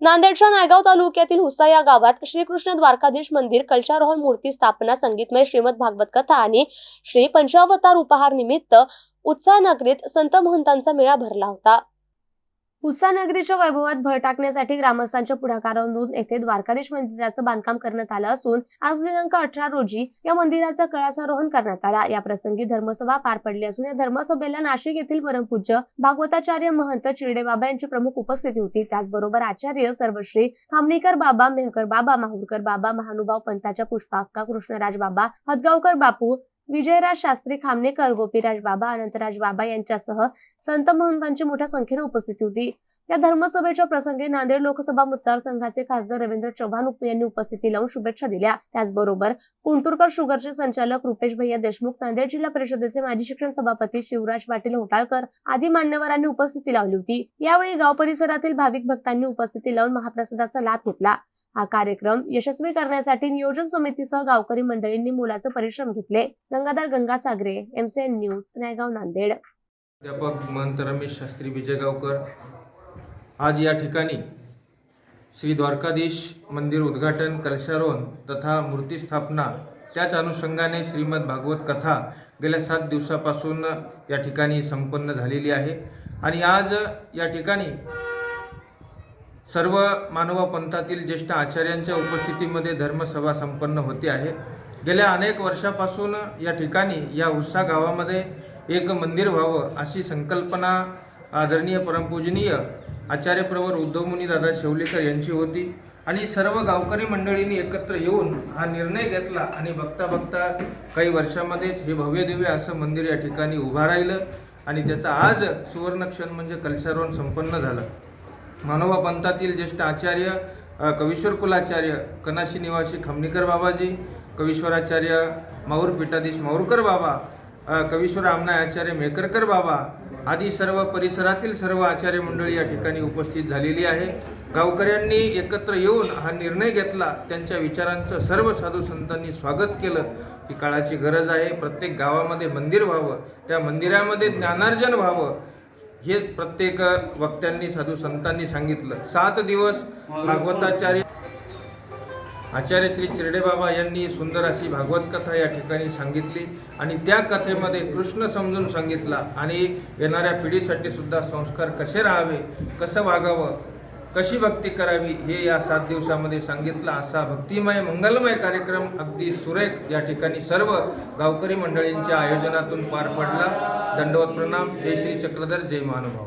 नांदेडच्या नायगाव तालुक्यातील हुसा या गावात श्रीकृष्ण द्वारकाधीश मंदिर कलशारोहण मूर्ती स्थापना संगीतमय श्रीमद भागवत कथा आणि श्री पंचावतार उपहार निमित्त उत्साह नगरीत संत महंतांचा मेळा भरला होता। हुसा नगरीच्या वैभवात भर टाकण्यासाठी ग्रामस्थांच्या पुढाकारातून येथे द्वारकाधीश मंदिराचं बांधकाम करण्यात आलं असून आज दिनांक 18 रोजी या मंदिराचा कळसारोहण करण्यात आला। या प्रसंगी धर्मसभा पार पडली असून या धर्मसभेला नाशिक येथील परमपूज्य भागवताचार्य महंत चिरडे बाबा यांची प्रमुख उपस्थिती होती। त्याचबरोबर आचार्य सर्वश्री खामणेकर बाबा, मेहकर बाबा, माहुरकर बाबा, महानुभाव पंथाच्या पुष्पाक्का कृष्णराज बाबा, हदगावकर बापू, विजयराज शास्त्री खामनेकर, गोपीराज बाबा, अनंतराज बाबा यांच्यासह संत महंतांची मोठ्या संख्येने उपस्थिती होती। या धर्मसभेच्या प्रसंगी नांदेड लोकसभा मतदारसंघाचे खासदार रवींद्र चव्हाण यांनी उपस्थिती लावून शुभेच्छा दिल्या। त्याचबरोबर कुंटुरकर शुगरचे संचालक रुपेश भैया देशमुख, नांदेड जिल्हा परिषदेचे माजी शिक्षण सभापती शिवराज पाटील होटाळकर आदी मान्यवरांनी उपस्थिती लावली होती। यावेळी गाव परिसरातील भाविक भक्तांनी उपस्थिती लावून महाप्रसादाचा लाभ घेतला। हा कार्यक्रम यशस्वी करण्यासाठी नियोजन समितीसह गावकरी मंडळींनी मोलाचे परिश्रम घेतले। Gangadhar Gangasagare, MCN news, Naigaon, Nanded. अध्यापक महंत रमेश शास्त्री विजयगावकर आज या ठिकाणी श्री द्वारकाधीश मंदिर उद्घाटन, कलशारोहण तथा मूर्ती स्थापना, त्याच अनुषंगाने श्रीमद भागवत कथा गेल्या 7 दिवसापासून या ठिकाणी संपन्न झालेली आहे। आणि आज या ठिकाणी सर्व मानव पंथातील ज्येष्ठ आचार्यांच्या उपस्थितीमध्ये धर्मसभा संपन्न होते आहे। गेल्या अनेक वर्षापासून या ठिकाणी या हुसा गावामध्ये एक मंदिर व्हावं अशी संकल्पना आदरणीय परमपूजनीय आचार्य प्रवर उद्धवमुनी दादा शेवलेकर यांची होती आणि सर्व गावकरी मंडळींनी एकत्र येऊन हा निर्णय घेतला आणि बघता बघता काही वर्षामध्येच हे भव्यदिव्य असं मंदिर या ठिकाणी उभा राहिलं आणि त्याचा आज सुवर्णक्षण म्हणजे कलशारोहण संपन्न झालं। मानोबा पंथातील ज्येष्ठ आचार्य कवीश्वर कुलाचार्य कनाशी निवासी खामणेकर बाबाजी, कवीश्वराचार्य माऊर पीठाधीश माऊरकर बाबा, कवीश्वर आमनाय आचार्य मेहकरकर बाबा आदी सर्व परिसरातील सर्व आचार्य मंडळी या ठिकाणी उपस्थित झालेली आहे। गावकऱ्यांनी एकत्र येऊन हा निर्णय घेतला, त्यांच्या विचारांचं सर्व साधू संतांनी स्वागत केलं की काळाची गरज आहे, प्रत्येक गावामध्ये मंदिर व्हावं, त्या मंदिरामध्ये ज्ञानार्जन व्हावं हे प्रत्येक वक्त्यांनी साधू संतांनी सांगितलं। 7 दिवस भागवताचार्य आचार्य श्री चिरडे बाबा यांनी सुंदर अशी भागवत कथा या ठिकाणी सांगितली आणि त्या कथेमध्ये कृष्ण समजून सांगितला आणि येणाऱ्या पिढीसाठी सुद्धा संस्कार कसे राहावे, कसं वागावं, कशी भक्ती करावी हे या 7 दिवसामध्ये सांगितलं। असा भक्तिमय मंगलमय कार्यक्रम अगदी सुरेख या ठिकाणी सर्व गावकरी मंडळींच्या आयोजनातून पार पडला। दंडवत प्रणाम। जय श्री चक्रधर, जय महानुभाव।